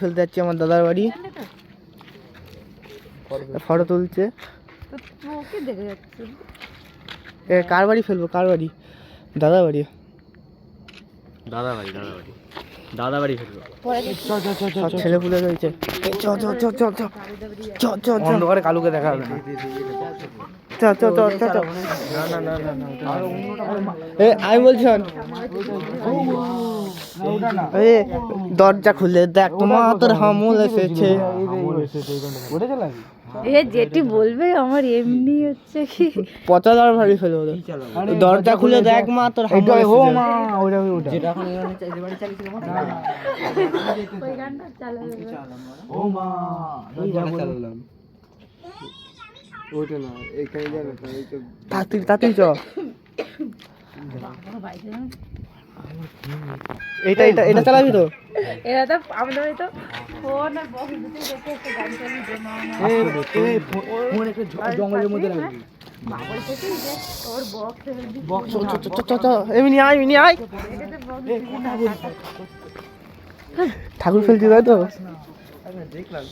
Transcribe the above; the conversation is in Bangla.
ফেলতে যাচ্ছি আমার দাদার বাড়ি, ফটো তুলছে। কার বাড়ি ফেলবো? কার বাড়ি? দাদা বাড়ি। দাদা বাড়ি দাদা বাড়ি ফেলবো। সব ছেলে পুলে রয়েছে। অন্ধকারে কালুকে দেখা হবে না। আমি বলছি দরজা খুলে দেখ, তোমার তোর হামুল এসেছে। যেটি বলবে আমার এমনি হচ্ছে কি পচা দাঁড় ভারী ফেলে ওদের। দরজা খুলে দেখ মা, তোর হামুল এসেছে। ওই গানটা চালাবে তাড়াতাড়ি চ। এটা এটা এটা চালাবি তো? এরা তো আমাদের তো ফোন আর বক্স দুটোই রেখে একটা গান চালিয়ে দে মা জঙ্গলের মধ্যে রাখবি। বাবা থেকে যে ওর বক্স এমনি আয়, এমনি আয়। ঠাকুর ফেলছি তাই তো? দেখলাম